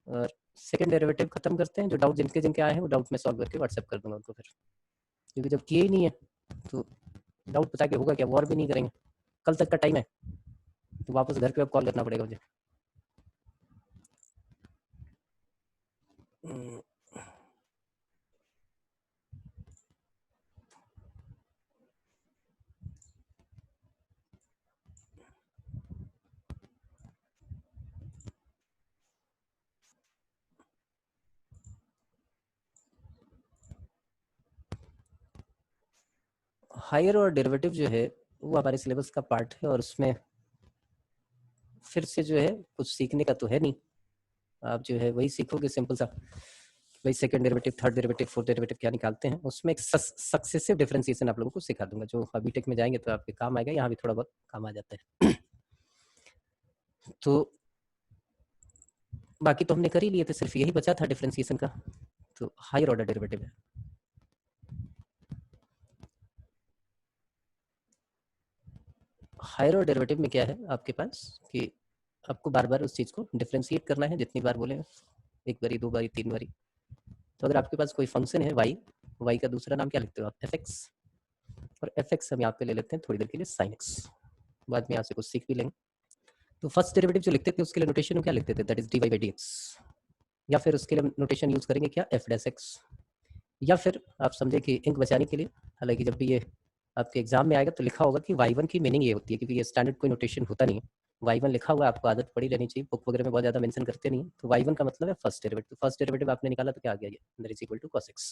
और second derivative खत्म करते हैं। जो डाउट जिनके जिनके आए हैं वो डाउट में सॉल्व करके व्हाट्सएप कर दूंगा उनको फिर, क्योंकि जब किए ही नहीं है तो डाउट बता के होगा क्या, वो और भी नहीं करेंगे। कल तक का टाइम है तो वापस घर पे अब कॉल करना पड़ेगा मुझे। हायर और डेरिवेटिव जो है वो हमारे सिलेबस का पार्ट है और उसमें फिर से जो है कुछ सीखने का तो है नहीं। आप जो है वही सीखोगे सिंपल सा, वही second derivative, third derivative, fourth derivative क्या निकालते हैं। उसमें एक सक्सेसिव डिफरेंशिएशन आप लोगों को सिखा दूंगा, जो अभी टेक में जाएंगे तो आपके काम आएगा, यहाँ भी थोड़ा बहुत काम आ जाता है। तो बाकी तो हमने कर ही लिए थे, सिर्फ यही बचा था डिफरेंशिएशन का, तो हायर ऑर्डर डेरिवेटिव है। हायर ऑर्डर डेरिवेटिव में क्या है आपके पास कि आपको बार बार उस चीज को डिफरेंशिएट करना है, जितनी बार बोले, एक बारी, दो बारी, तीन बारी। तो अगर आपके पास कोई फंक्शन है वाई का दूसरा नाम क्या लिखते हो आप, एफ एक्स, और एफ एक्स हम यहाँ पे ले लेते हैं थोड़ी देर के लिए साइन एक्स, बाद में यहाँ से कुछ सीख भी लेंगे। तो फर्स्ट डेरिवेटिव जो लिखते थे उसके लिए नोटेशन क्या लिखते थे, that is d Y by D x, या फिर उसके लिए नोटेशन यूज करेंगे क्या, एफ डैश एक्स, या फिर आप समझे कि इंक बचाने के लिए, हालांकि जब भी ये आपके एग्जाम में आएगा तो लिखा होगा कि y1 की मीनिंग ये होती है, क्योंकि ये स्टैंडर्ड कोई नोटेशन होता नहीं है। y1 लिखा हुआ है, आपको आदत पड़ी रहनी चाहिए, बुक वगैरह में बहुत ज्यादा मेंशन करते नहीं है। तो y1 का मतलब है फर्स्ट डेरिवेटिव। फर्स्ट डेरिवेटिव आपने निकाला तो क्या आ गया, ये that is equal to cos x।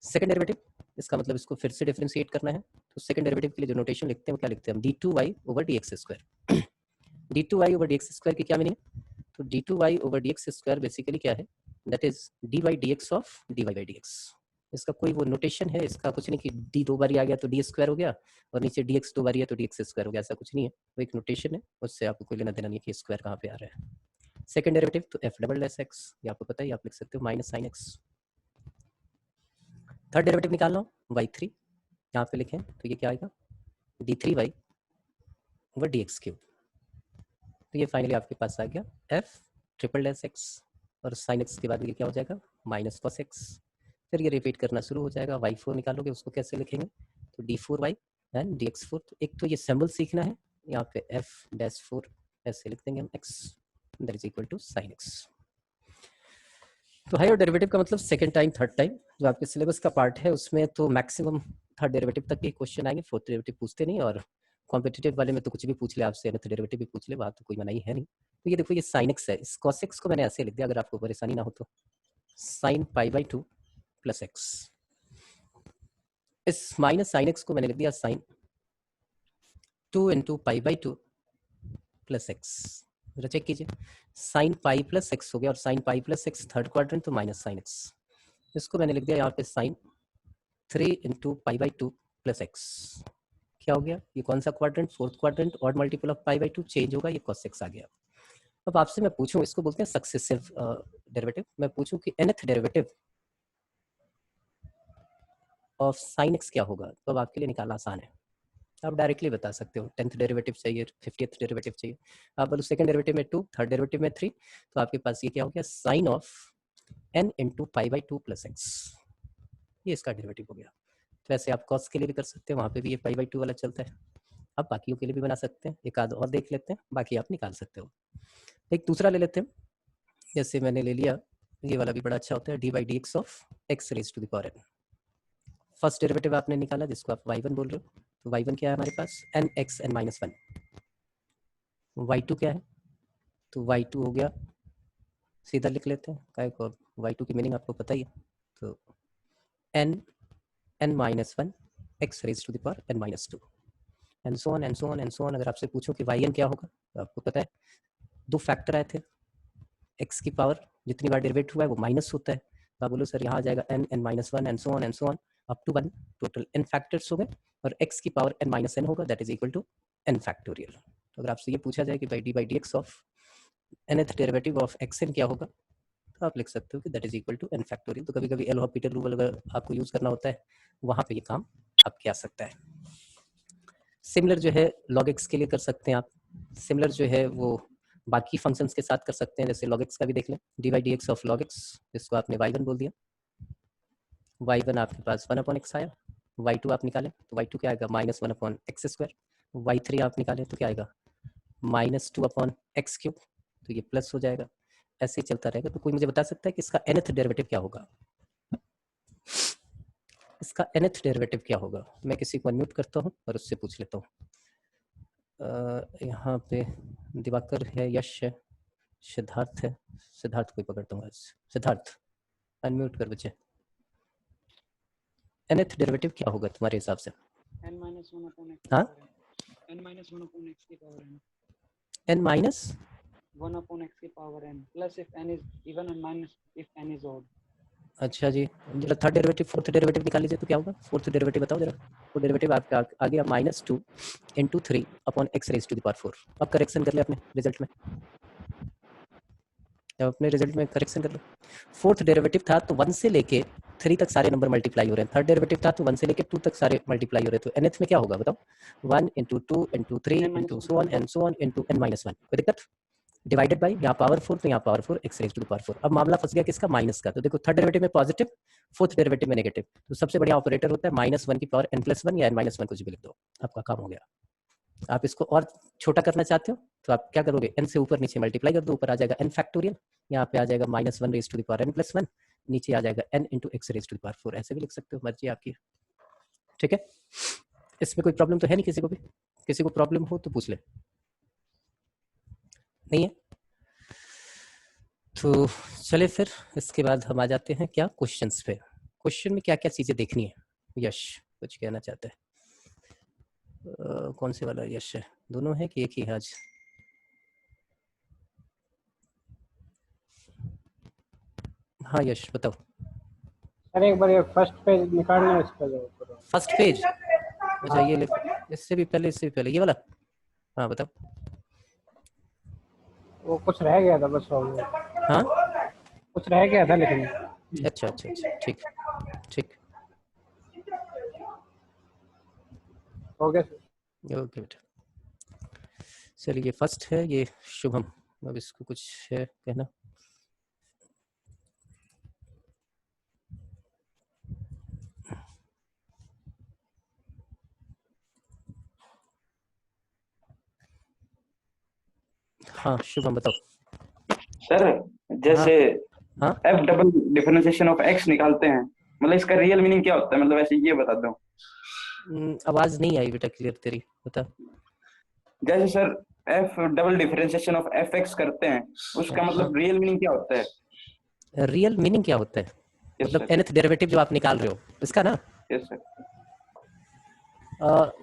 Second derivative, इसका मतलब इसको फिर से डिफरेंशिएट करना है। तो सेकंड डेरिवेटिव के लिए जो नोटेशन लिखते हैं वो क्या लिखते हैं हम, d2y over dx square. d2y over dx square की क्या मीनिंग है, तो d2y over dx square basically क्या है, that is dy by dx of dy by dx। इसका कोई वो नोटेशन है, इसका कुछ नहीं कि डी दो बारी आ गया तो डी स्क्वायर हो गया, और नीचे डी एक्स दो बारी है तो डी एक्स स्क्वायर हो गया, ऐसा कुछ नहीं है। वो एक नोटेशन है, उससे आपको कोई लेना देना नहीं है कि स्क्वायर कहाँ पे आ रहा है। सेकंड डेरिवेटिव तो एफ डबल एस एक्स, ये आपको पता है, आप लिख सकते हो minus sine x. Third derivative निकालना हो, वाई थ्री, यहाँ पे लिखें तो ये क्या आएगा, d three y over D x cube. तो ये फाइनली आपके पास आ गया एफ ट्रिपल एस एक्स, और साइन एक्स के बाद ये क्या हो जाएगा, माइनस कॉस एक्स। फिर ये रिपीट करना शुरू हो जाएगा। वाई फोर निकालोगे, उसको कैसे लिखेंगे, तो d four y and d x four. एक तो ये सिंबल सीखना है, यहाँ पे एफ डैश फोर ऐसे लिख देंगे हम, x that is equal to sine x. तो हायर डेरिवेटिव का मतलब सेकंड टाइम, थर्ड टाइम, जो आपके सिलेबस का पार्ट है उसमें तो मैक्सिमम थर्ड डेरिवेटिव तक के क्वेश्चन आएंगे, फोर्थ डेरिवेटिव पूछते नहीं, और कॉम्पिटिटिव वाले में तो कुछ भी पूछ ले आपसे, nth डेरिवेटिव भी पूछ ले, बात तो कोई मनाही है नहीं। तो ये देखो, ये साइन एक्स है, इस कॉस एक्स को मैंने ऐसे लिख दिया, अगर आपको परेशानी ना हो तो, sine pi by two plus x. इस माइनस साइन एक्स को मैंने लिख दिया sign two into pi by two plus x. जरा चेक कीजिए, साइन पाई प्लस एक्स हो गया, और sine pi plus x third quadrant तो माइनस साइन एक्स। इसको मैंने लिख दिया यहाँ पे sine three into pi by two plus x. क्या हो गया, ये कौन सा quadrant, fourth quadrant, odd multiple of pi by to, change होगा, ये कॉस एक्स आ गया। अब आपसे मैं पूछूं, इसको बोलते हैं सक्सेसिव डेरिवेटिव, मैं पूछूं कि nth derivative of sine x क्या होगा, तो अब आपके लिए निकालना आसान है, आप डायरेक्टली बता सकते हो। 10th डेरिवेटिव चाहिए, 50th डेरिवेटिव चाहिए, आप बोलो सेकंड डेरिवेटिव में 2, थर्ड डेरिवेटिव में 3, तो आपके पास ये क्या हो गया, sine of n into pi by two plus x, ये इसका डेरिवेटिव हो गया। तो ऐसे आप कॉस के लिए भी कर सकते हैं, वहाँ पे भी ये पाई बाई टू वाला चलता है। आप बाकियों के लिए भी बना सकते हैं, एक आध और देख लेते हैं, बाकी आप निकाल सकते हो। एक दूसरा ले लेते हैं, जैसे मैंने ले लिया, ये वाला भी बड़ा अच्छा होता है, d by D x of x raise to the power n। First derivative आपने निकाला जिसको आप y1 बोल रहे हो, तो y1 क्या है हमारे पास, n x n minus one. y2 क्या है, तो y2 हो गया, सीधा लिख लेते हैं, काय को, y2 की मीनिंग आपको पता ही है, तो n n minus one x raise to the power n minus two, and so on and so on and so on. अगर आपसे पूछो कि yn क्या होगा, तो आपको पता है दो फैक्टर आए थे, x की पावर जितनी बार डेरिवेट हुआ है वो माइनस होता है, तो आप बोलो सर यहाँ आ जाएगा n n minus one and so on up to one, total n factors हो गए, और x की पावर n माइनस n होगा, that is equal to n factorial. तो अगर आपसे ये पूछा जाए कि भाई d by D x of nth derivative of xn क्या होगा, तो आप लिख सकते हो कि that is equal to n factorial. तो कभी कभी एल हॉपिटल रूल अगर आपको यूज करना होता है, वहाँ पे ये काम आपके आ सकता है। सिमिलर जो है लॉग एक्स के लिए कर सकते हैं आप, सिमिलर जो है वो बाकी फंक्शंस के साथ कर सकते हैं, जैसे log x का भी देख लें, dy dx of log x, जिसको आपने y1 बोल दिया, y1 आपके पास 1/x आया, y2 आप निकालें तो y2 क्या आएगा -1/x², y3 आप निकालें तो क्या आएगा -2/x³, तो ये प्लस हो जाएगा, ऐसे ही चलता रहेगा। तो कोई मुझे बता सकता है कि इसका nth डेरिवेटिव क्या होगा? इसका nth डेरिवेटिव क्या होगा? मैं किसी को अनम्यूट करता हूँ और उससे पूछ लेता हूँ। यहाँ पे दिवाकर है, यश है, सिद्धार्थ है, सिद्धार्थ को पकड़ता हूँ आज। सिद्धार्थ अनम्यूट कर बच्चे। nth डेरिवेटिव क्या होगा तुम्हारे हिसाब से? n-1/x। हाँ, n-1/x की पावर n। n-1/x की power n plus if n is even and minus if n is odd। अच्छा जी, जरा थर्ड डेरिवेटिव फोर्थ डेरिवेटिव निकाल लीजिए तो क्या होगा? फोर्थ डेरिवेटिव बताओ जरा। फोर्थ डेरिवेटिव आपका आ गया -2 × 3/x⁴। अब करेक्शन कर ले अपने रिजल्ट में, अपने रिजल्ट में करेक्शन कर लो। फोर्थ डेरिवेटिव था तो 1 से लेके 3 तक सारे नंबर मल्टीप्लाई हो रहे हैं। थर्ड डेरिवेटिव था तो 1 से लेके 2 तक सारे मल्टीप्लाई हो रहे हैं। तो nth में क्या होगा बताओ? 1 × 2 × 3 × so on and so on × n-1। कोई दिक्कत? डिवाइडेड बाई यहाँ पावर 4 तो यहाँ पावर 4 x⁴। अब मामला फंस गया किसका? माइनस का। तो देखो थर्ड डेरिवेटिव में पॉजिटिव, फोर्थ डेरिवेटिव में नेगेटिव, तो सबसे बढ़िया ऑपरेटर होता है -1 की पावर n+1 या n-1 कुछ भी लिख दो, आपका काम हो गया। आप इसको और छोटा करना चाहते हो तो आप क्या करोगे? n से ऊपर नीचे मल्टीप्लाई कर दो, ऊपर आ जाएगा n फैक्टोरियल, यहाँ पे आ जाएगा -1 n+1, नीचे आ जाएगा n × x⁴। ऐसे भी लिख सकते हो, मर्जी आपकी, ठीक है। इसमें कोई प्रॉब्लम तो है नहीं किसी को भी? किसी को प्रॉब्लम हो तो पूछ ले। नहीं है तो चले फिर इसके बाद हम आ जाते हैं क्या? क्वेश्चंस पे। क्वेश्चन में क्या क्या चीजें देखनी है? यश कुछ कहना चाहता है? कौन से वाला यश है? दोनों है कि एक ही है आज? हाँ यश बताओ। सर एक बार ये फर्स्ट पेज निकालना है, इसका जो फर्स्ट पेज, अच्छा ये इससे भी पहले ये वाला, हाँ बताओ। वो कुछ रह गया था, बस हो गया। हाँ कुछ रह गया था लेकिन। अच्छा अच्छा अच्छा, ठीक ठीक, हो गया सर। ओके बेटा। चलिए ये फर्स्ट है, ये शुभम, अब इसको कुछ है कहना? हाँ शुभम बताओ। सर जैसे हाँ f double differentiation of x निकालते हैं, मतलब इसका रियल मीनिंग क्या होता है? मतलब ऐसे ये बता दो। आवाज नहीं आई बेटा क्लियर तेरी, बता। जैसे sir f double differentiation of fx करते हैं, उसका मतलब रियल मीनिंग क्या होता है? रियल मीनिंग क्या होता है? Yes, मतलब sir. nth डेरिवेटिव जो आप निकाल रहे हो इसका ना? Yes sir.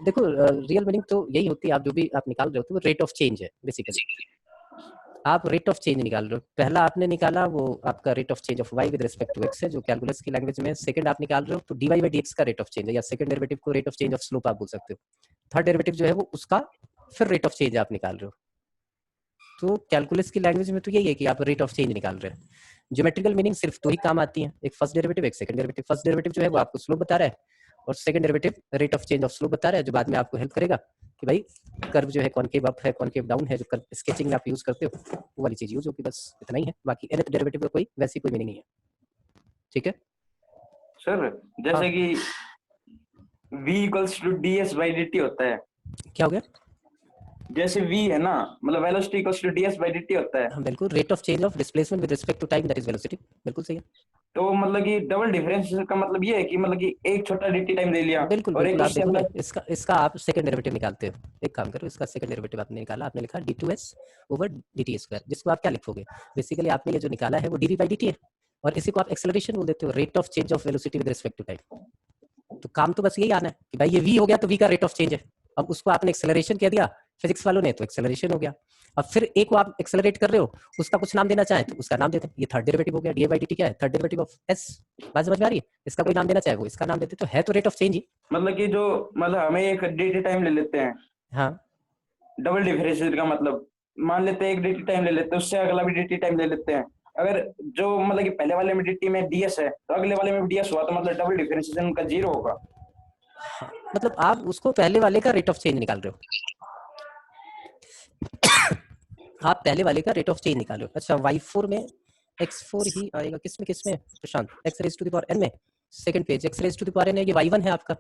देखो रियल मीनिंग तो यही होती है, आप जो भी आप निकाल रहे हो तो वो रेट ऑफ चेंज है बेसिकली। आप रेट ऑफ चेंज निकाल रहे हो। पहला आपने निकाला वो आपका rate of change of y with respect to x है, जो कैलकुलस की लैंग्वेज में। सेकंड आप निकाल रहे हो तो dy बाई dx का रेट ऑफ चेंज है, या सेकंड डेरिवेटिव को rate of change of slope आप बोल सकते हो। थर्ड डेरिवेटिव जो है वो उसका फिर रेट ऑफ चेंज आप निकाल रहे हो। तो कैलकुलस की लैंग्वेज में तो यही है कि आप रेट ऑफ चेंज निकाल रहे हैं। ज्योमेट्रिकल मीनिंग सिर्फ दो ही काम आती है, एक फर्स्ट डेरिवेटिव एक सेकंड डेरिवेटिव। फर्स्ट डेरिवेटिव जो है वो आपको स्लोप बता रहा है, और second derivative rate of change of slope बता रहा है, जो बाद में आपको हेल्प करेगा कि भाई कर्व जो है कॉनकेव अप है कॉनकेव डाउन है, जो कर्व स्केचिंग में आप यूज करते हो वो वाली चीज यूज होगी, बस इतना ही है। बाकी nth डेरिवेटिव का कोई वैसी कोई मीनिंग नहीं है, ठीक है सर जैसे कि v equals to ds by dt होता है। क्या हो गया? जैसे v है ना, मतलब velocity equals to ds by dt होता है। हाँ बिल्कुल, rate of change of displacement with respect to time that is velocity, बिल्कुल सही है। तो मतलब कि डबल डिफरेंशिएशन का मतलब ये है कि मतलब कि एक छोटा dt टाइम ले लिया बिल्कुल और बिल्कुल, एक आप उससे देखो ना, अंदर। इसका आप सेकंड डेरिवेटिव निकालते हो। एक काम करो, इसका सेकंड डेरिवेटिव आपने निकाला, आपने लिखा d2s ओवर dt², जिसको आप क्या लिखोगे? बेसिकली आपने ये जो निकाला है वो dv बाई dt है, और इसी को आप एक्सेलरेशन बोल देते हो, rate of change of velocity with respect to time. तो काम तो बस यही आना है कि भाई ये v हो गया तो v का रेट ऑफ चेंज है। अब उसको आपने एक्सेलरेशन कह दिया फिजिक्स वालों ने, तो एक्सेलरेशन हो गया। अब फिर एक को आप एक्सेलरेट कर रहे हो, उसका कुछ नाम देना चाहे तो उसका नाम देते हैं। ये थर्ड डेरिवेटिव हो गया, डी बाई डी टी क्या है? Third derivative of s। बात समझ में आ रही है? इसका कोई नाम देना चाहे वो इसका नाम देते, तो है तो रेट ऑफ चेंज ही। मतलब कि जो मतलब हमें एक dt टाइम ले लेते हैं, हाँ डबल डिफरेंशिएशन का मतलब मान लेते हैं एक dt टाइम ले लेते हैं, उससे अगला भी dt टाइम ले लेते हैं। अगर जो मतलब कि पहले वाले में dt में ds है तो अगले वाले में भी ds हुआ, तो मतलब डबल डिफरेंशिएशन का 0 होगा। मतलब आप उसको पहले वाले का रेट ऑफ चेंज निकाल रहे हो। आप पहले वाले का रेट ऑफ चेंज निकालो। अच्छा y4 में x4 ही आएगा, किसमें Prashant? x raise to the power n में second page x raise to the power n है, ये y1 है आपका,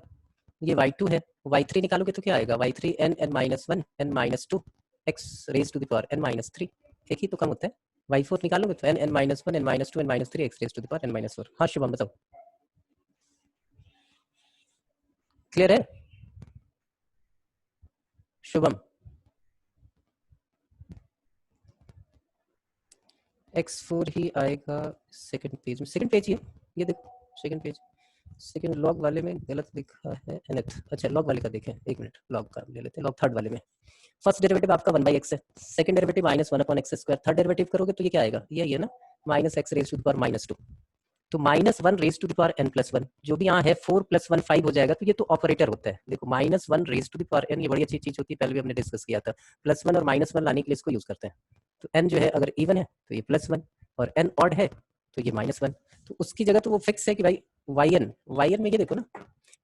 ये y2 है। y3 निकालोगे तो क्या आएगा? y3 n-1 n-2 x raise to the power n-3, एक ही तो कम होता है। y4 निकालोगे तो n-1 n-2 n-3 x raise to the power n-4। हाँ शुभम बताओ, क्लियर है शुभम? x4 ही आएगा सेकंड पेज में, सेकंड पेज ही है, ये देखो सेकंड पेज, सेकंड लॉग वाले में गलत लिखा है nth। अच्छा लॉग वाले का देखें, एक मिनट लॉग का ले लेते हैं। लॉग थर्ड वाले में फर्स्ट डेरिवेटिव आपका 1/x है, second derivative -1/x², third derivative करोगे तो ये क्या आएगा? ये है ना -x raise to the power -2, तो -1 raise to the power n+1, जो भी यहाँ है 4 + 1 5 हो जाएगा, तो ये तो ऑपरेटर होता है। देखो -1 raise to the power n, ये बड़ी अच्छी चीज होती है, पहले भी हमने डिस्कस किया था। +1 और -1 लाने के लिए इसको यूज करते हैं। तो n जो है अगर इवन है तो ये +1 और n ऑड है तो ये -1, तो उसकी जगह तो वो फिक्स है कि भाई yn में ये देखो ना,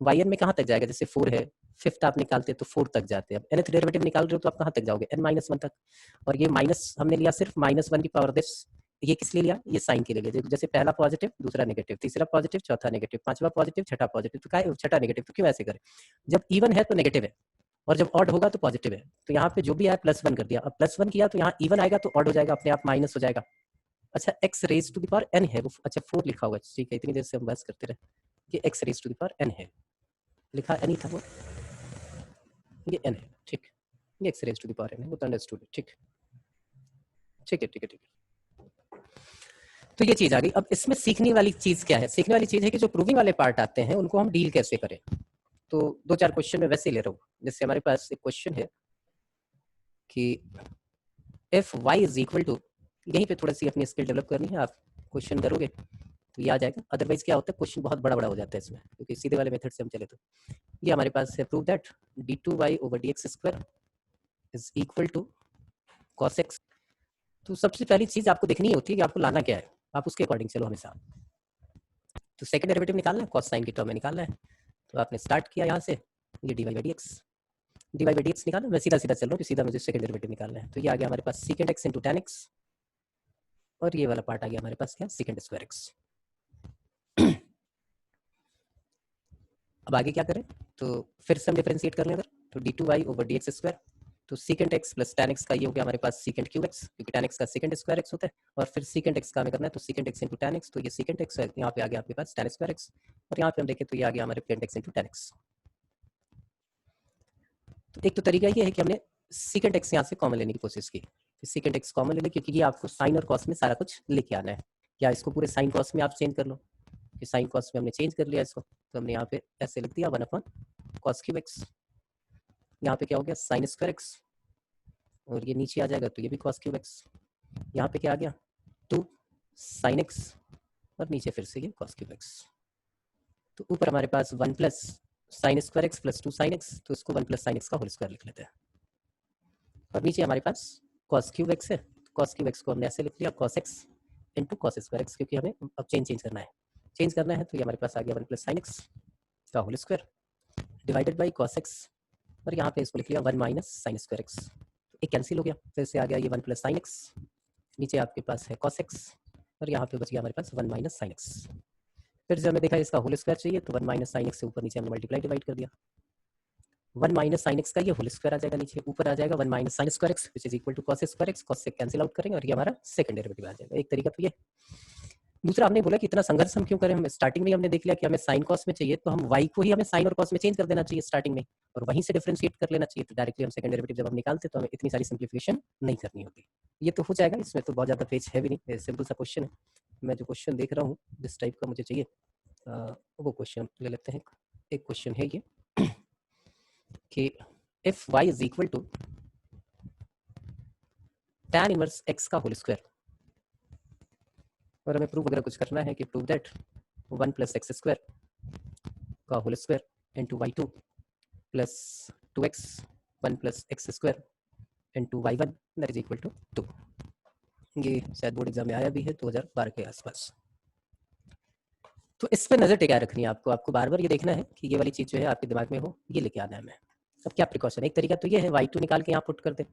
yn में कहाँ तक जाएगा? जैसे 4 है, फिफ्थ आप निकालते तो 4 तक जाते हैं। अब nth डेरिवेटिव निकाल रहे हो तो आप कहाँ तक जाओगे? n-1 तक। और ये माइनस हमने लिया सिर्फ -1 की पावर दिस, ये किस लिए लिया? ये साइन के लिए लिया। जैसे पहला पॉजिटिव, दूसरा नेगेटिव, तीसरा पॉजिटिव, चौथा नेगेटिव, पांचवा पॉजिटिव, छठा पॉजिटिव, तो क्या छठा नेगेटिव, तो क्यों ऐसे करें? जब इवन है तो नेगेटिव है, और जब ऑड होगा तो पॉजिटिव है। तो यहाँ पे जो भी आया +1 कर दिया। अब +1 किया तो यहाँ इवन आएगा तो ऑड हो जाएगा, अपने आप माइनस हो जाएगा। अच्छा x raise to the power n है वो, अच्छा 4 लिखा हुआ है, ठीक है, इतनी देर से हम बस करते रहे। ये x raise to the power n है, लिखा n ही था वो, ये n है, ठीक। ये x raise to the power n है, वो तो अंडरस्टूड है, ठीक है। तो ये चीज आ गई। अब इसमें सीखने वाली चीज क्या है? सीखने वाली चीज है कि जो प्रूविंग वाले पार्ट आते हैं उनको हम डील कैसे करें। तो 2-4 क्वेश्चन में वैसे ले रहा हूँ। जैसे हमारे पास एक क्वेश्चन है कि if y is equal to, यहीं पे थोड़ी सी अपनी स्किल डेवलप करनी है, आप क्वेश्चन करोगे तो ये आ जाएगा। अदरवाइज क्या होता है, क्वेश्चन बहुत बड़ा हो जाता है इसमें, क्योंकि सीधे वाले मेथड से हम चले तो ये हमारे पास है, prove that d2y/dx² is equal to cos x। तो सबसे पहली चीज आपको देखनी होती है कि आपको लाना क्या है, आप उसके अकॉर्डिंग चलो हमेशा। तो सेकंड डेरिवेटिव निकालना है, cos साइन की टर्म में निकालना है। तो आपने स्टार्ट किया यहाँ से, ये dy/dx निकालना। मैं सीधा चल रहा हूँ, सीधा मुझे सेकंड डेरिवेटिव निकालना है। तो ये आ गया हमारे पास secant x × tan x, और ये वाला पार्ट आ गया हमारे पास क्या, secant² x। अब आगे क्या करें, तो फिर से हम डिफरेंशिएट कर लें अगर, तो d2y/dx², तो secant x + tan x का ये हो गया हमारे पास secant³ x, क्योंकि tan x का secant² x होता है, और फिर secant x का हमें करना है तो secant x × tan x, तो ये secant x है, यहाँ पे आ गया आपके पास tan² x, और यहाँ पे हम देखें तो ये आ गया हमारे secant x × tan x। तो एक तो तरीका ये है कि हमने secant x यहाँ से कॉमन लेने की कोशिश की, secant x कॉमन ले लें, क्योंकि ये आपको साइन और कॉस में सारा कुछ लेके आना है। या इसको पूरे साइन कॉस में आप चेंज कर लो, कि साइन कॉस में हमने चेंज कर लिया इसको, तो हमने यहाँ पे ऐसे लिख दिया 1/cos³ x। यहाँ पे क्या हो गया, sin² x, और ये नीचे आ जाएगा तो ये भी cos³ x। यहाँ पे क्या आ गया, 2 sin x, और नीचे फिर से ये cos³ x। तो ऊपर हमारे पास 1 + sin² x + 2 sin x, तो इसको 1 + sin x का होल स्क्वायर लिख लेते हैं। और नीचे हमारे पास cos³ x है, cos³ x को हमने ऐसे लिख लिया cos x × cos² x, क्योंकि हमें अब चेंज करना है। तो ये हमारे पास आ गया 1 + sin x का whole square divided by cos x, और यहाँ पे इसको लिख लिया 1 - sin² x। एक कैंसिल हो गया, फिर से आ गया ये 1 + sin x, नीचे आपके पास है cos x, और यहाँ पे बच गया हमारे पास 1 - sin x। फिर से हमने देखा इसका होल स्क्वायर चाहिए, तो 1 - sin x से ऊपर नीचे हमने मल्टीप्लाई डिवाइड कर दिया। 1 - sin x का ये होल स्क्वायर आ जाएगा, नीचे ऊपर आ जाएगा 1 - sin² x which is equal to cos² x, cos से कैंसिल आउट करेंगे, और ये हमारा सेकंड डेरिवेटिव आ जाएगा। एक तरीका तो ये। दूसरा हमने बोला कि इतना संघर्ष हम क्यों करें, हम स्टार्टिंग में हमने देख लिया कि हमें साइन कॉस में चाहिए, तो हम y को ही हमें साइन और कॉस में चेंज कर देना चाहिए स्टार्टिंग में, और वहीं से डिफरेंशिएट कर लेना चाहिए। तो डायरेक्टली हम सेकंड डेरिवेटिव जब हम निकालते तो हमें इतनी सारी सिंप्लीफिकेशन नहीं करनी होती। ये तो हो जाएगा, इसमें तो बहुत ज़्यादा पेज है भी नहीं, सिंपल सा क्वेश्चन है। मैं जो क्वेश्चन देख रहा हूँ जिस टाइप का मुझे चाहिए वो क्वेश्चन ले लेते हैं। एक क्वेश्चन है ये कि if y is equal to tan inverse x का होल स्क्वायर, और हमें प्रूफ वगैरह कुछ करना है कि प्रूव दैट 1 + x² का whole square into y2 plus 2x 1 + x² into y1 that is equal to 2। ये शायद बोर्ड एग्जाम में आया भी है 2012 के आसपास। तो इस पर नजर टिकाए रखनी है आपको बार बार ये देखना है कि ये वाली चीज जो है आपके दिमाग में हो, ये लेके आना है हमें। अब क्या प्रिकॉशन, एक तरीका तो ये है y2 निकाल के यहाँ पुट कर दे,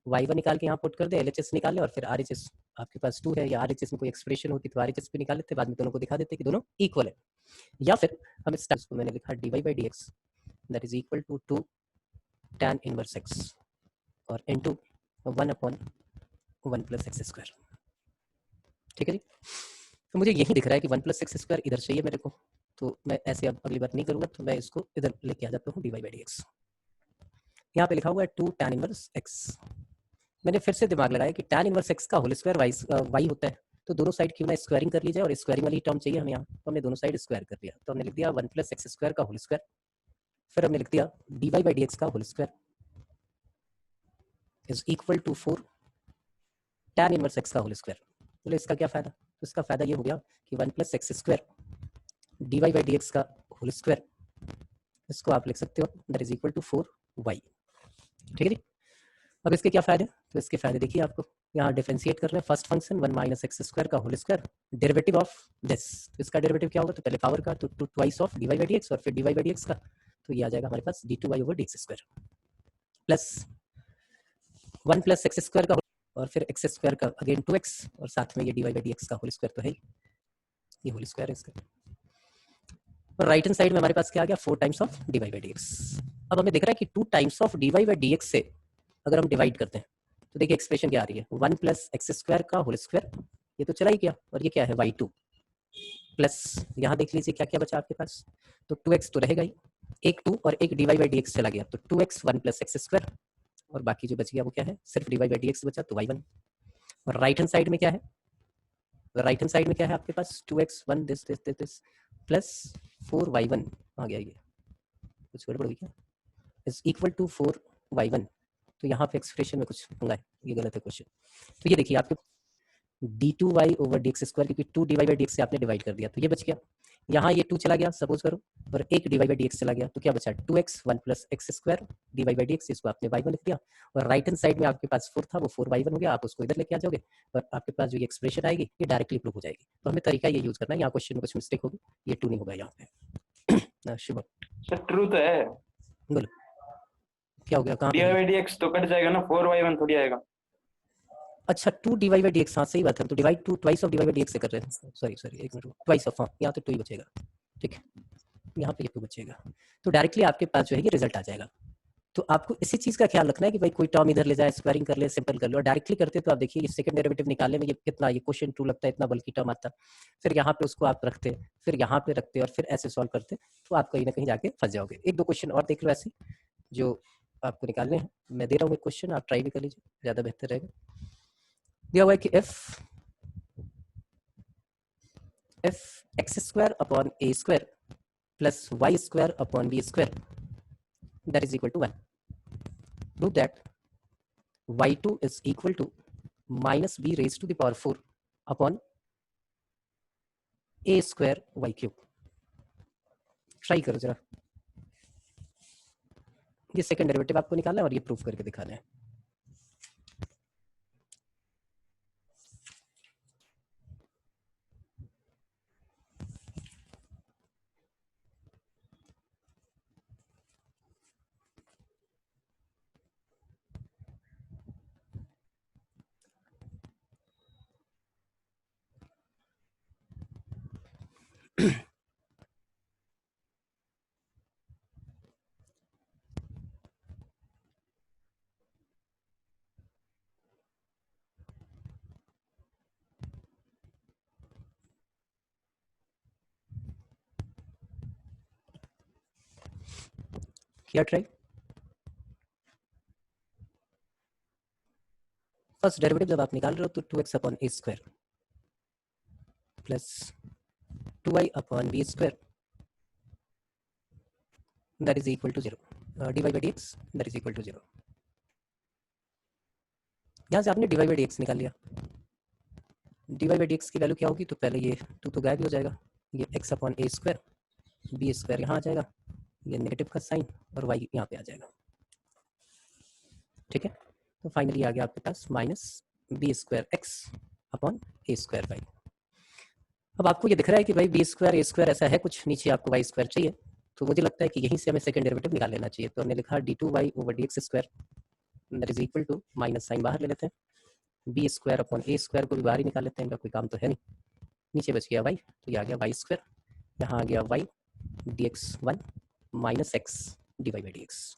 y1 निकाल के यहाँ पुट कर दे, LHS निकाल ले और फिर RHS आपके पास 2 है, या RHS में कोई एक्सप्रेशन होती तो RHS भी निकाल लेते, बाद में दोनों को दिखा देते कि दोनों इक्वल है। या फिर हम इस को मैंने लिखा dy/dx that is equal to 2 tan inverse x और इनटू 1/1 + x²। ठीक है जी। तो मुझे यही दिख रहा है कि 1 + x² इधर चाहिए मेरे को, तो मैं ऐसे अब अगली बार नहीं करूंगा, तो मैं इसको इधर लेके आ जाता हूँ dy/dx। यहाँ पे लिखा हुआ है 2 tan इनवर्स x। मैंने फिर से दिमाग लगाया कि tan इनवर्स x का होल स्क्वायर y होता है, तो दोनों साइड क्यों ना स्क्वायरिंग कर ली जाए, और स्क्वायरिंग वाली टर्म चाहिए हमें यहाँ, तो हमने दोनों साइड स्क्वायर कर लिया। तो हमने लिख दिया 1 + x² का होल स्क्वायर, फिर हमने लिख दिया dy/dx का whole square is equal to 4 tan inverse x का होल स्क्वायर। बोले इसका क्या फायदा? तो इसका फायदा ये हो गया कि 1 + x² dy/dx का होल स्क्वायर, इसको आप लिख सकते हो that is equal to 4y। ठीक है जी। अब इसके क्या फायदे? तो इसके फायदे देखिए, आपको यहाँ डिफरेंशिएट कर रहे हैं फर्स्ट फंक्शन 1 - x² का whole square, derivative of this, तो इसका डेरिवेटिव क्या होगा? तो पहले पावर का, तो ट्वाइस ऑफ dy/dx और फिर dy/dx का, तो ये आ जाएगा हमारे पास d2y/dx² प्लस 1 + x² का और फिर x² का अगेन 2x और साथ में ये dy/dx का होल स्क्वायर तो है ही, ये होल स्क्वायर है इसका। और राइट हैंड साइड में हमारे पास क्या आ गया? 4 टाइम्स ऑफ dy/dx। अब हमें दिख रहा है कि 2 टाइम्स ऑफ dy/dx से अगर हम डिवाइड करते हैं तो देखिए एक्सप्रेशन क्या आ रही है, 1 + x² का होल स्क्वायर, ये तो चला ही गया, और ये क्या है y2 प्लस यहाँ देख लीजिए क्या क्या बचा आपके पास, तो 2x तो रहेगा ही, एक 2 और एक dy/dx चला गया, तो 2x 1 + x², और बाकी जो बच गया वो क्या है? सिर्फ dy/dx बचा, तो y1। और राइट हैंड साइड में क्या है? राइट हैंड साइड में क्या है आपके पास? 2x 1 दिस प्लस 4y1 आ गया, ये कुछ गड़बड़ हुई क्या? Is equal to 4y1। तो यहाँ पे एक्सप्रेशन में कुछ होगा, ये गलत है क्वेश्चन। तो ये देखिए आपके d2y/dx², क्योंकि 2 dy/dx से आपने डिवाइड कर दिया, तो ये बच गया। यहाँ ये 2 चला गया सपोज करो, और एक dy/dx चला गया, तो क्या बचा? 2x 1 + x² dy/dx, इसको आपने y1 लिख दिया, और राइट हैंड साइड में आपके पास 4 था, वो 4y1 हो गया, आप उसको इधर लेके आ जाओगे, और आपके पास जो ये एक्सप्रेशन आएगी ये डायरेक्टली प्रूव हो जाएगी। तो हमें तरीका ये यूज करना है, यहाँ क्वेश्चन में कुछ मिस्टेक होगी, ये 2 नहीं होगा यहाँ पे। शुभ सर ट्रू तो है, बोलो क्या हो गया? कहाँ पे? dy/dx तो कट जाएगा ना, 4y1 थोड़ी आएगा। अच्छा 2 dy/dx, हाँ सही बात है, तो डिवाइड 2 ट्वाइस ऑफ dy/dx से कर रहे हैं, सॉरी एक मिनट, ट्वाइस ऑफ, हाँ यहाँ तो 2 ही बचेगा, ठीक है, यहाँ पे ये 2 बचेगा, तो डायरेक्टली आपके पास जो है ये रिजल्ट आ जाएगा। तो आपको इसी चीज का ख्याल रखना है कि भाई कोई टर्म इधर ले जाए, स्क्वायरिंग कर ले, सिंपल कर लो, और डायरेक्टली करते तो आप देखिए ये सेकंड डेरिवेटिव निकालने में ये कितना, ये क्वेश्चन ट्रू लगता है, इतना बल्कि टर्म आता, फिर यहाँ पे उसको आप रखते, फिर यहाँ पे रखते और फिर ऐसे सॉल्व करते, तो आप कहीं ना कहीं जाके फंस जाओगे। एक दो क्वेश्चन और देख लो ऐसे जो आपको निकालने हैं, मैं दे रहा हूँ एक क्वेश्चन, आप ट्राई भी कर लीजिए, ज्यादा बेहतर रहेगा। दिया हुआ है कि if x² upon a² plus y² upon b² that is equal to 1, prove that y2 is equal to minus b raised to the power 4 upon a² y3। Try करो जरा, ये सेकंड डेरिवेटिव आपको निकालना है और ये प्रूफ करके दिखाना है। किया ट्राई? फर्स्ट डेरिवेटिव जब आप निकाल रहे हो तो 2x upon a² plus 2y upon b² that is equal to 0, dy/dx that is equal to 0। यहाँ से आपने dy/dx निकाल लिया, dy/dx की वैल्यू क्या होगी? तो पहले ये 2 तो गायब हो जाएगा, ये x अपॉन a² b² यहाँ आ जाएगा, ये नेगेटिव का साइन, और y यहाँ पे आ जाएगा, ठीक है। तो फाइनली आ गया आपके पास minus b² x upon a² y। अब आपको ये दिख रहा है कि भाई b² a² ऐसा है कुछ, नीचे आपको y² चाहिए, तो मुझे लगता है कि यहीं से हमें सेकंड डेरिवेटिव निकाल लेना चाहिए। तो हमने लिखा d2y/dx² that is equal to, minus sign बाहर ले लेते हैं, बी स्क्वायर अपॉन ए स्क्वायर को भी बाहर ही निकाल लेते हैं, इनका कोई काम तो है नहीं, नीचे बच गया वाई, तो ये आ गया वाई स्क्वायर, यहाँ आ गया y d x one minus x d Y by D x.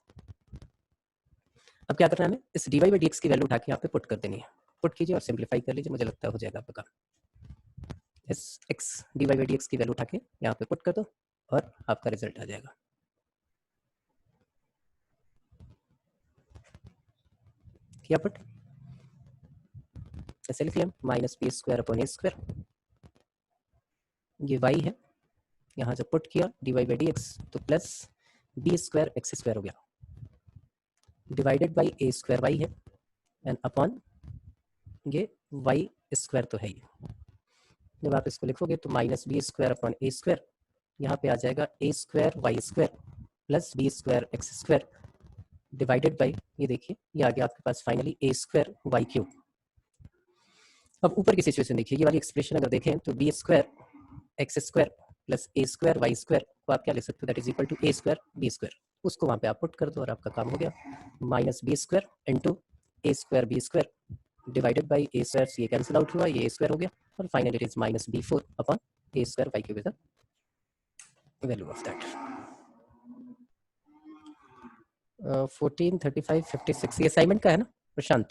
अब क्या करना है हमें, इस d Y by D x की वैल्यू उठा के यहाँ पे पुट कर देनी है, पुट कीजिए और सिंप्लीफाई कर लीजिए, मुझे लगता है हो जाएगा आपका काम। इस x d Y by D x की वैल्यू उठा के यहाँ पे पुट कर दो और आपका रिजल्ट आ जाएगा। किया पुट, ऐसे लिख लिया, माइनस बी स्क्वायर अपॉन ए स्क्वायर, ये वाई है, यहाँ जब पुट किया D Y by D X तो plus B square X square हो गया, divided by A square Y है, एंड अपॉन ये वाई स्क्वायर तो है ही। जब आप इसको लिखोगे तो माइनस बी स्क्वायर अपॉन ए स्क्वायर, यहाँ पे आ जाएगा A square Y square plus B square X square divided by, ये देखिए ये आ गया आपके पास फाइनली ए स्क्वायर वाई क्यूब। अब ऊपर की सिचुएशन देखिए, ये वाली एक्सप्रेशन अगर देखें तो B square X square plus A square Y square को आप क्या लिख सकते हो, that is equal to A square B square, उसको वहाँ पे आप पुट कर दो और आपका काम हो गया, minus B square into a square B square divided by A square, ये कैंसिल आउट हुआ, ये ए स्क्वायर हो गया, और finally it is minus b four upon A square y cube is the value of that. 14, 35, 56 ये assignment का है ना प्रशांत?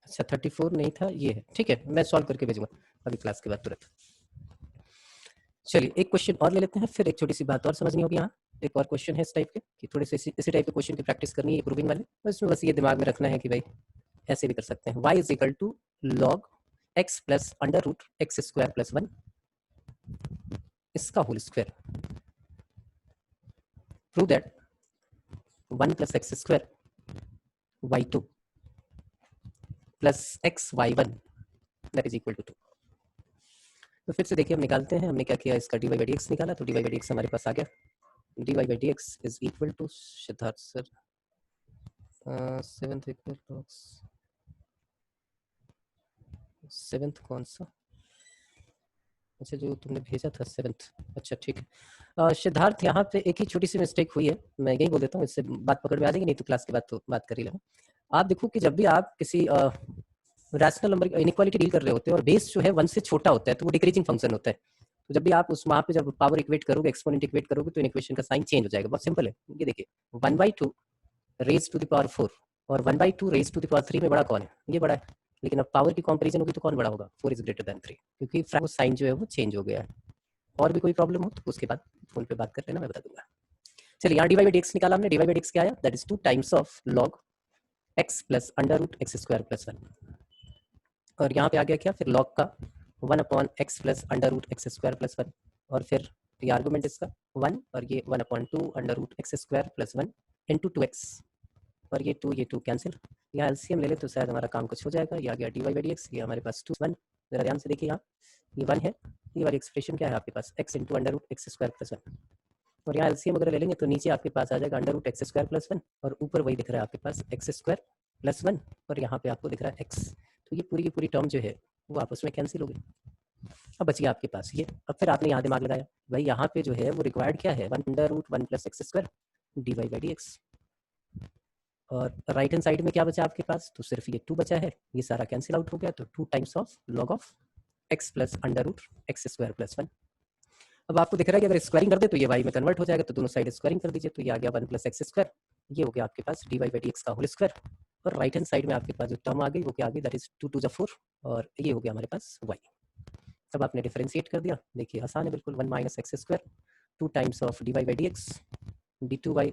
अच्छा 34 नहीं था, ये है, ठीक है, मैं सॉल्व करके भेजूंगा अभी क्लास के बाद तुरंत। चलिए एक क्वेश्चन और ले लेते हैं, फिर एक छोटी सी बात और समझनी होगी। यहाँ एक और क्वेश्चन है इस टाइप के कि थोड़े से इसी टाइप के क्वेश्चन की प्रैक्टिस करनी है प्रूविंग वाले, तो इसमें बस ये दिमाग में रखना है कि भाई ऐसे भी कर सकते हैं, y इज इक्वल टू log x plus under root x square plus 1 इसका whole square, prove that 1 plus x square y2 plus x y1 that is equal to 2। तो फिर से देखिए हम निकालते हैं, हमने क्या किया, इसका d Y by D x निकाला, तो d Y by D x हमारे पास आ गया, d Y by D x is equal to, Siddharth sir 7th equal seventh कौन सा, अच्छा जो तुमने भेजा था 7th, अच्छा ठीक है। सिद्धार्थ यहाँ पे एक ही छोटी सी मिस्टेक हुई है, मैं यही बोल देता हूँ, इससे बात पकड़ में आ जाएगी, नहीं तो क्लास के बाद तो बात कर ही लेना। आप देखो कि जब भी आप किसी रैशनल नंबर इनइक्वालिटी डील कर रहे होते हैं और बेस जो है 1 से छोटा होता है तो वो डिक्रीजिंग फंक्शन होता है, तो जब भी आप उस वहाँ पे जब पावर इक्वेट करोगे, एक्सपोनेंट इक्वेट करोगे, तो इक्वेशन का साइन चेंज हो जाएगा, बहुत सिंपल है। ये देखिए 1/2 रेज टू द पावर 4 और 1/2 रेज टू द पावर 3 में बड़ा कौन है, ये बड़ा है, लेकिन अब पावर की कंपैरिजन होगी तो कौन बड़ा होगा, 4 इज ग्रेटर देन 3, क्योंकि वो साइन जो है वो चेंज हो गया है। और भी कोई प्रॉब्लम हो तो उसके बाद फोन पे बात कर लेना, मैं बता दूंगा। चलिए यहाँ d Y by D x निकाला हमने, d Y by D x क्या आया, that is 2 times of log x plus under root x square plus 1, और यहाँ पे आ गया क्या, फिर लॉग का 1 upon x plus under root x square plus 1, और फिर ये आर्गूमेंट इसका 1 और ये 1 upon 2 under root x square plus 1 into 2x, और ये 2 कैंसिल, यहाँ एलसीएम ले ले तो शायद हमारा काम कुछ हो जाएगा। ये आ गया d Y by D x, ये हमारे पास 2 1, जरा ध्यान से देखिए यहाँ ये 1 है, ये वाली एक्सप्रेशन क्या है आपके पास, x into under root x square plus 1, और यहाँ एलसीएम वगैरह ले लेंगे तो नीचे आपके पास आ जाएगा under root x square plus 1, और ऊपर वही दिख रहा है आपके पास एक्स स्क्वायर प्लस 1, और यहाँ पे आपको दिख रहा है x, तो ये पूरी की पूरी टर्म जो है वो आपस में कैंसिल हो गई। अब बच गया आपके पास ये, अब फिर आपने यहाँ दिमाग लगाया भाई यहाँ पे जो है वो रिक्वायर्ड क्या है, 1 under root 1 plus x square d Y by D x, और राइट हैंड साइड में क्या बचा आपके पास, तो सिर्फ ये 2 बचा है, ये सारा कैंसिल आउट हो गया, तो 2 times of log of x plus under root x square plus 1। अब आपको दिख रहा है कि अगर स्क्वायरिंग कर दे तो ये वाई में कन्वर्ट हो जाएगा, तो दोनों साइड स्क्वायरिंग कर दीजिए, तो ये आ गया 1 प्लस एक्स स्क्वायर, ये हो गया आपके पास D Y by D x का होल स्क्वायर, और राइट हैंड साइड में आपके पास जो टर्म आ गई वो क्या आ गई, दैट इज 2 2 4, और ये हो गया हमारे पास y। तब आपने डिफरेंशिएट कर दिया, देखिए आसान है बिल्कुल, 1 minus x square 2 times of d Y by D x d 2y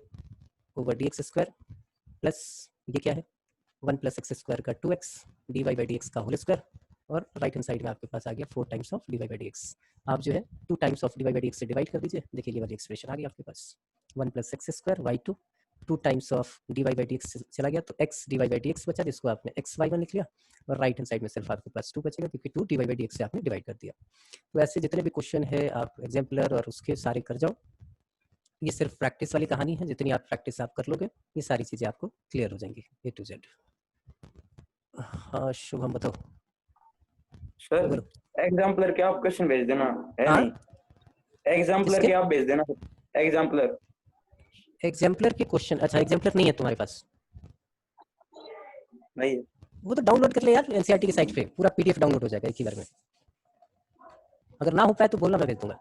over D x square plus ये क्या है 1 प्लस एक्स स्क्वायर का 2x d Y by D x का होल स्क्वायर, और राइट हैंड साइड में आपके पास आ गया 4 times of d Y by D x. आप जो है 2 times of d Y by D x से डिवाइड कर दीजिए, देखिए ये वाली एक्सप्रेशन आ गई आपके पास 1 plus x square y2 2 times of d Y by D x चला गया, तो x d Y by D x बचा, जिसको आपने x y1 लिख लिया, और राइट हैंड साइड में सिर्फ आपके पास 2 बचेगा, क्योंकि 2 d Y by D x से आपने डिवाइड कर दिया। तो ऐसे जितने भी क्वेश्चन है आप एग्जाम्पलर और उसके सारे कर जाओ, ये सिर्फ प्रैक्टिस वाली कहानी है, जितनी आप प्रैक्टिस आप कर लोगे ये सारी चीजें आपको क्लियर हो जाएंगी A to Z। हाँ शुभम बताओ। सर एग्जाम्पलर के आप क्वेश्चन भेज देना है, हाँ? नहीं एग्जाम्पलर के आप भेज देना, एग्जाम्पलर एग्जाम्पलर के क्वेश्चन, अच्छा एग्जाम्पलर नहीं है तुम्हारे पास? नहीं वो तो डाउनलोड कर ले यार, एनसीईआरटी की साइट पे पूरा पीडीएफ डाउनलोड हो जाएगा एक ही बार में। अगर ना हो पाए तो बोलना, मैं भेज दूंगा।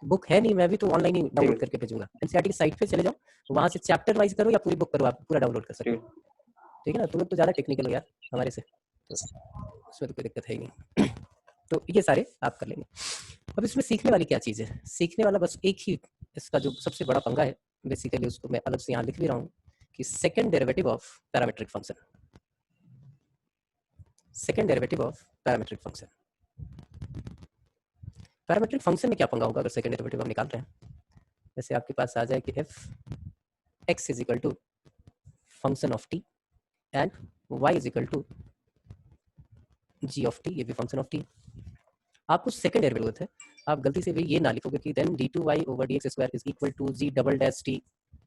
बुक है नहीं, मैं भी तो ऑनलाइन ही डाउनलोड करके भेजूंगा। एनसीईआरटी की साइट पे चले जाओ, वहां से चैप्टर वाइज करो या पूरी बुक करो, आप पूरा डाउनलोड कर सकते हो। ठीक है ना, तुम लोग तो ज़्यादा टेक्निकल हो यार हमारे से, तो उसमें तो कोई दिक्कत है ही नहीं। तो ये सारे आप कर लेंगे। अब इसमें सीखने वाली क्या चीज़ है? सीखने वाला बस एक ही इसका जो सबसे बड़ा पंगा है, बेसिकली उसको मैं अलग से यहाँ लिख भी रहा हूँ कि second derivative of parametric function. Second derivative of parametric function. Parametric function में क्या पंगा होगा अगर सेकेंड डेरिवेटिव हम निकाल रहे हैं? जैसे आपके पास आ जाए कि f x is equal to function of t and y is equal to g of t, ये भी फंक्शन ऑफ टी। आपको सेकंड डेरिवेटिव है, आप गलती से भी ये ना लिखोगे कि then d two Y over D x square is equal to g double dash t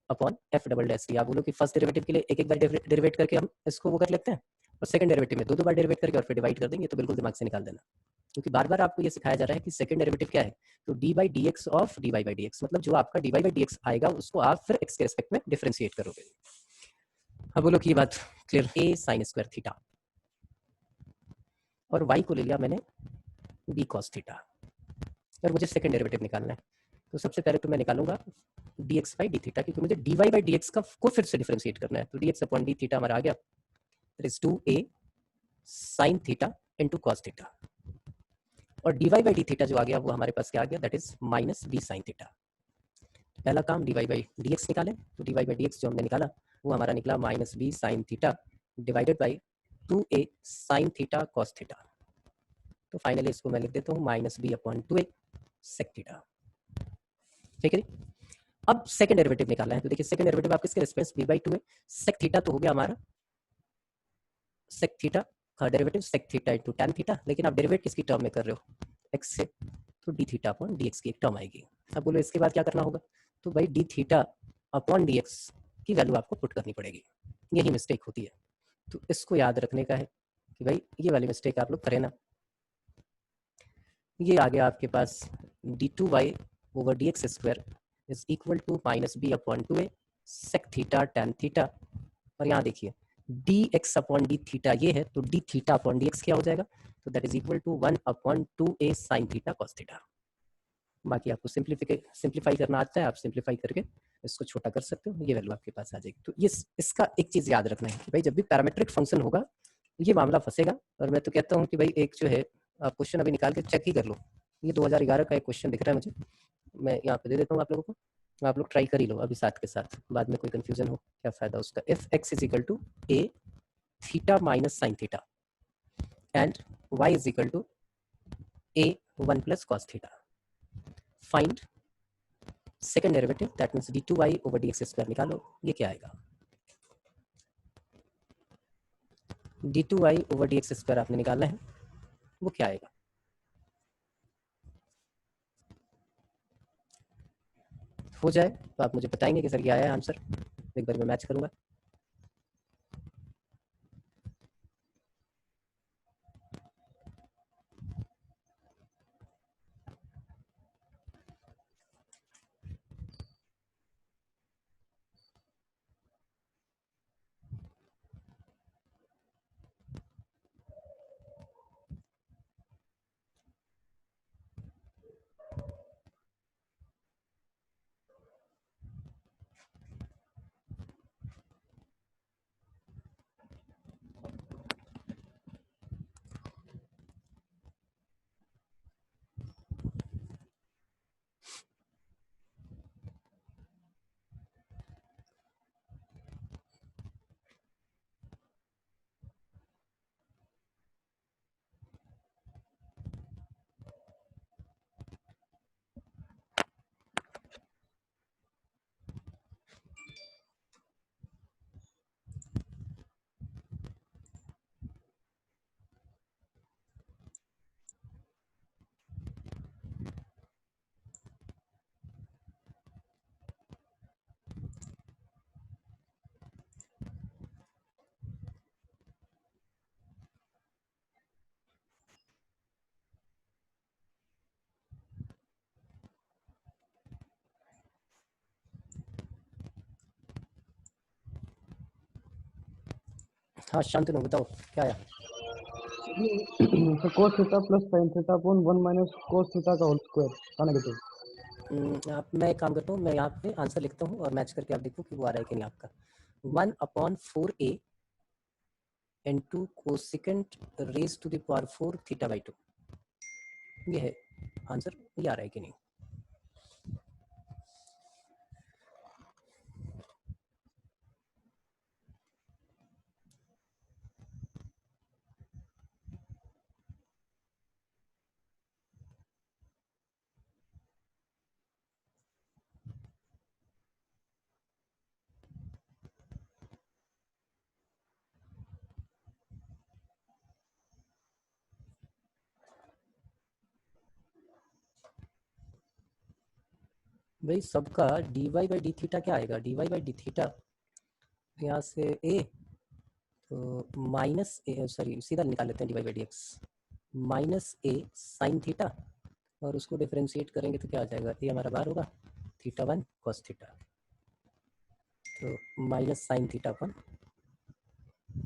upon f double dash t. आप बोलो कि फर्स्ट डेरिवेटिव के लिए एक एक बार डेरिवेट करके हम इसको वो कर लेते हैं, और सेकंड डेरिवेटिव में दो दो बार डेरिवेट करके और फिर डिवाइड कर देंगे, तो बिल्कुल दिमाग से निकाल देना, क्योंकि बार बार आपको ये सिखाया जा रहा है कि सेकंड डेरिवेटिव क्या है। तो d by D x of d Y by D x, मतलब जो आपका d Y by D x आएगा उसको आप फिर एक्स के रेस्पेक्ट में डिफरेंशिएट करोगे। अब बोलो कि ये बात क्लियर। ए साइन स्क्वायर थीटा और वाई को ले लिया मैंने बी कॉस थीटा, और मुझे सेकंड डेरिवेटिव निकालना है। तो सबसे पहले तो मैं निकालूंगा D X by D theta, क्योंकि मुझे D Y by D x का को फिर से डिफरेंशिएट करना है। तो D X upon D theta हमारा आ गया, that is 2a sine theta into cos theta, और D Y by D theta जो आ गया वो हमारे पास क्या आ गया, that is minus B sine theta. पहला काम D Y by D X निकालें, तो d Y by D x जो हमने निकाला वो हमारा निकला minus B sine theta divided by 2a sine theta cos theta. तो फाइनली इसको मैं लिख देता हूँ minus B upon 2a sec theta. ठीक है जी। अब सेकंड डेरिवेटिव निकालना है, तो देखिए सेकंड डेरिवेटिव आप किसके रेस्पेक्ट बी बाई 2 है, सेक थीटा तो हो गया हमारा सेक थीटा का derivative sec theta into tan theta, लेकिन आप डेरिवेट किसकी टर्म में कर रहे हो, एक्स से, तो D theta upon D x की एक टर्म आएगी। अब बोलो इसके बाद क्या करना होगा, तो भाई D theta upon D x की वैल्यू आपको पुट करनी पड़ेगी, यही मिस्टेक होती है। तो इसको याद रखने का है कि भाई ये वाली मिस्टेक आप लोग करें ना। ये आ गया आपके पास D two Y over D x square is equal to minus B upon 2a sec theta tan theta, और यहाँ देखिए D X upon D theta ये है, तो D theta upon D x क्या हो जाएगा, तो that is equal to 1 upon 2a sine theta cos theta. बाकी आपको सिंप्लीफाई करना आता है, आप सिंप्लीफाई करके इसको छोटा कर सकते हो, ये वैल्यू आपके पास आ जाएगी। तो ये इसका एक चीज याद रखना है कि भाई जब भी पैरामेट्रिक फंक्शन होगा ये मामला फंसेगा। और मैं तो कहता हूँ कि भाई एक जो है आप क्वेश्चन अभी निकाल के चेक ही कर लो, ये 2011 का एक क्वेश्चन दिख रहा है मुझे, मैं यहाँ पे दे देता हूँ आप लोगों को, आप लोग ट्राई कर ही लो अभी साथ के साथ, बाद में कोई कंफ्यूजन हो क्या फायदा उसका। F x is equal to a theta minus sine theta and y is equal to a 1 plus cos theta. Find second derivative, that means d2y over dx square निकालो, ये क्या आएगा, d2y ओवर dx स्क्वायर आपने निकालना है, वो क्या आएगा, हो जाए तो आप मुझे बताएंगे कि सर ये आया है आंसर, एक बार मैं मैच करूंगा। हाँ शांतनु बताओ क्या आया। तो cos theta plus sin theta upon 1 minus cos theta का होल स्क्वायर का नेगेटिव। आप मैं एक काम करता हूँ, मैं यहाँ पे आंसर लिखता हूँ और मैच करके आप देखो कि वो आ रहा है कि नहीं आपका। 1/4a into cosecant raised to the power 4 theta by 2, ये है आंसर, ये आ रहा है कि नहीं। भाई सबका dy बाई डी थीटा क्या आएगा, dy बाई डी थीटा यहाँ से a तो माइनस ए, सॉरी सीधा निकाल लेते हैं dy by D x minus A sine theta, और उसको डिफरेंशिएट करेंगे तो क्या आ जाएगा, ये हमारा बार होगा थीटा 1 कॉस थीटा, तो माइनस साइन थीटा अपन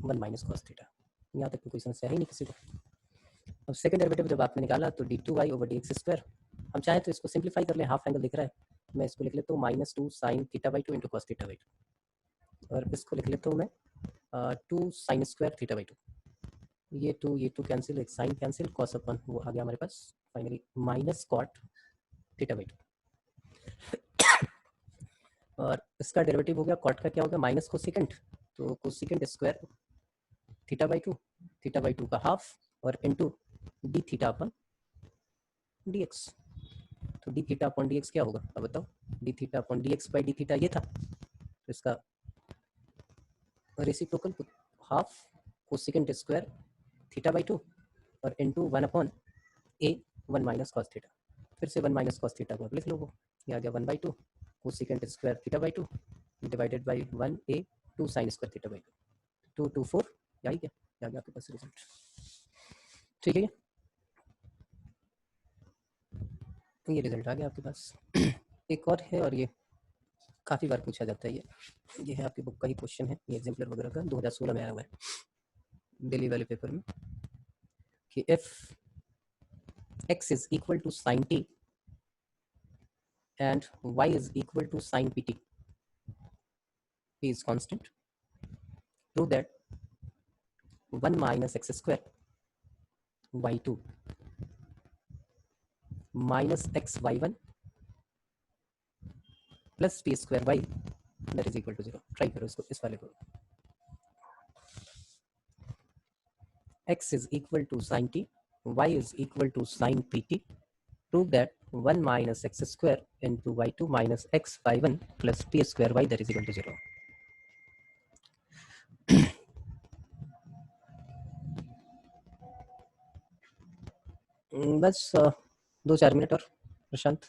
1 माइनस कॉस थीटा। यहाँ तक तो कोई समस्या ही नहीं किसी को। अब सेकंड डेरिवेटिव जब आपने निकाला तो d2y over D x square, हम चाहें तो इसको सिंप्लीफाई कर लें, हाफ एंगल दिख रहा है, मैं इसको लिख लेता हूँ -2 sine theta by 2 into cos theta by 2, और इसको लिख लेता हूँ मैं 2 साइन स्क्वायर थीटा बाई 2, ये 2 कैंसिल, एक साइन कैंसिल, कॉस अपन वो आ गया हमारे पास finally minus cot theta by 2, और इसका डेरिवेटिव हो गया कॉट का क्या होगा माइनस कोसेकेंट, तो कोसेकेंट स्क्वायर थीटा बाई 2 का हाफ और इनटू डी थीटा अपन डी एक्स, तो D theta upon D x क्या होगा अब बताओ, D theta upon D X by D theta ये था, तो इसका reciprocal half cosecant square theta by 2 और इनटू 1 अपॉन ए 1 माइनस कॉस थीटा, फिर से 1 माइनस कॉस थीटा को अब लिख लो, वो ये आ गया 1/2 cosecant square theta by 2 divided by 1a 2 sine square theta by 2 2 4, यही क्या आ गया आपके पास रिजल्ट, ठीक है ये रिजल्ट आ गया आपके पास। एक और है और ये काफ़ी बार पूछा जाता है, ये है आपकी बुक का ही क्वेश्चन है, ये एग्जाम्पलर वगैरह का 2016 में आया हुआ है दिल्ली वाले पेपर में, कि if x is equal to sin t and y is equal to sin pt, p is constant, prove that 1 minus x square y2 minus x y1 plus p square y that is equal to 0। Try करो इसको, इस वाले को, x is equal to sin t, y is equal to sin pt, prove that 1 minus x square into y2 minus x y1 plus p square y that is equal to 0। बस 2-4 minute और प्रशांत,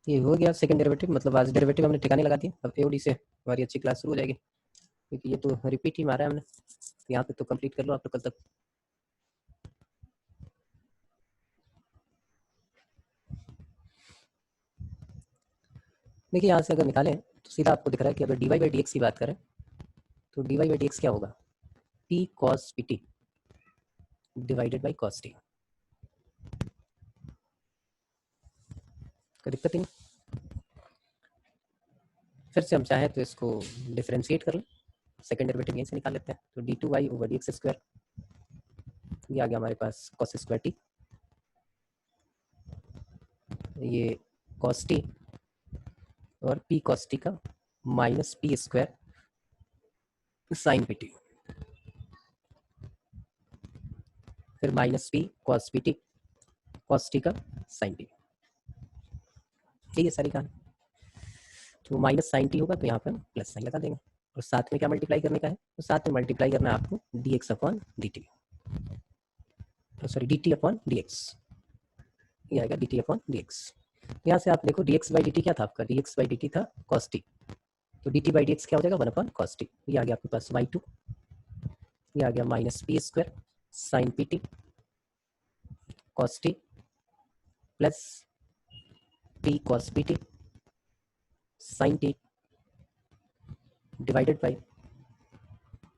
ये हो गया second derivative, मतलब आज derivative हमने ठिकाने लगा दिए, अब एओडी से हमारी अच्छी क्लास शुरू हो जाएगी, क्योंकि ये तो रिपीट ही मारा है हमने, यहाँ पे तो कंप्लीट कर लो आप तो कल तक। देखिए यहाँ से अगर निकालें तो सीधा आपको दिख रहा है कि अगर dy बाई डी एक्स की बात करें तो dy बाई डी एक्स क्या होगा, p cos pt divided by cos t, कोई दिक्कत ही नहीं। फिर से हम चाहें तो इसको डिफरेंशिएट कर लें, सेकंड डेरिवेटिव यहीं से निकाल लेते हैं, तो d2y over D x square, ये आ गया हमारे पास cos स्क्वायर t, ये cos t और p cos t का minus p square sine pt, फिर minus p cos pt cos t का साइन t, ये सारी कहानी, तो माइनस साइन टी होगा तो यहाँ पे हम प्लस साइन लगा देंगे, और साथ में क्या मल्टीप्लाई करने का है, तो साथ में मल्टीप्लाई करना है आपको D X upon D T, sorry D T upon D x, ये आएगा D T upon D x. यहाँ से आप देखो D X by D T क्या था आपका, D X by D T था कॉस टी, तो D T by D x क्या हो जाएगा 1 अपॉन कॉस टी, ये आ गया आपके पास y2, ये आ गया minus p square sine p t cos t plus p cos p t sine t divided by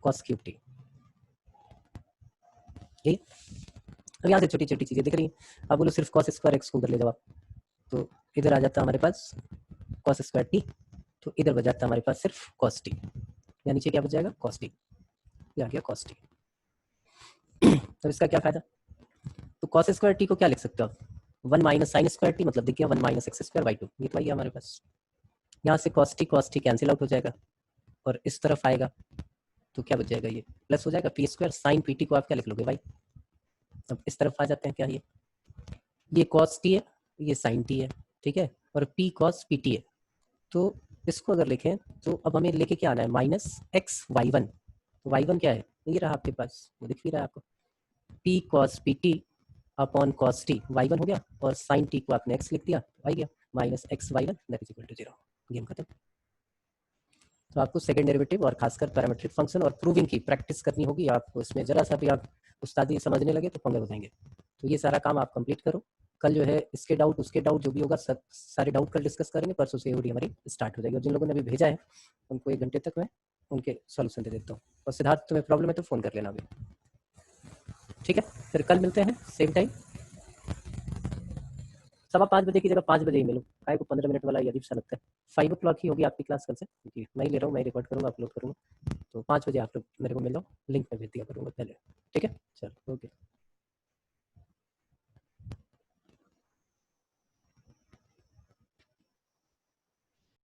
cos cube t। ठीक है, अब यहाँ से छोटी छोटी चीजें दिख रही हैं। अब बोलो सिर्फ cos स्क्वायर x को उधर ले जाओ आप, तो इधर आ जाता है हमारे पास cos स्क्वायर t, तो इधर बच जाता है हमारे पास सिर्फ cos t, या नीचे क्या बच जाएगा cos t, ये आ गया cos t। तो इसका क्या फायदा, तो cos स्क्वायर t को क्या लिख सकते हो आप, 1 माइनस साइन स्क्वायर t, मतलब देखिए 1 माइनस एक्स स्क्वायर बाई 2, ये तो आई है हमारे पास। यहाँ से cos t कैंसिल आउट हो जाएगा और इस तरफ आएगा तो क्या बच जाएगा, ये प्लस हो जाएगा P square sine p T को आप क्या लिख लोगे भाई। अब इस तरफ आ जाते हैं, क्या ये cos t है, ये sin t है, ठीक है, और p cos p t है। तो इसको अगर लिखें तो अब हमें लेके क्या आना है, माइनस एक्स वाई वन। तो वाई वन क्या है, ये रहा आपके पास, वो दिख भी रहा है आपको, p cos p t अपॉन cos t, वाई वन हो गया, और sin t को आपने x लिख दिया, तो आ गया minus x y one that is equal to 0। Game खत्म। तो आपको सेकंड डेरिवेटिव और खासकर पैरामेट्रिक फंक्शन और प्रूविंग की प्रैक्टिस करनी होगी। आपको इसमें जरा सा भी आप उस्तादी समझने लगे तो पंगे बताएंगे। तो ये सारा काम आप कंप्लीट करो, कल जो है इसके डाउट उसके डाउट जो भी होगा सब सारे डाउट कल डिस्कस करेंगे, परसों से एओडी हमारी स्टार्ट हो जाएगी। और जिन लोगों ने अभी भेजा है उनको 1 घंटे तक मैं उनके सॉल्यूशन दे देता हूँ। और सिद्धार्थ तुम्हें प्रॉब्लम है तो फ़ोन कर लेना अभी, ठीक है। फिर कल मिलते हैं सेम टाइम, 5:15 बजे की जगह 5 बजे ही मिलो, काय को 15 मिनट वाला अजीब सा लगता है। 5 o'clock ही होगी आपकी क्लास कल से, क्योंकि मैं ही ले रहा हूँ, मैं रिकॉर्ड करूँगा अपलोड करूँगा। तो 5 बजे आप लोग मेरे को मिलो, लिंक में भेज दिया करूँगा पहले।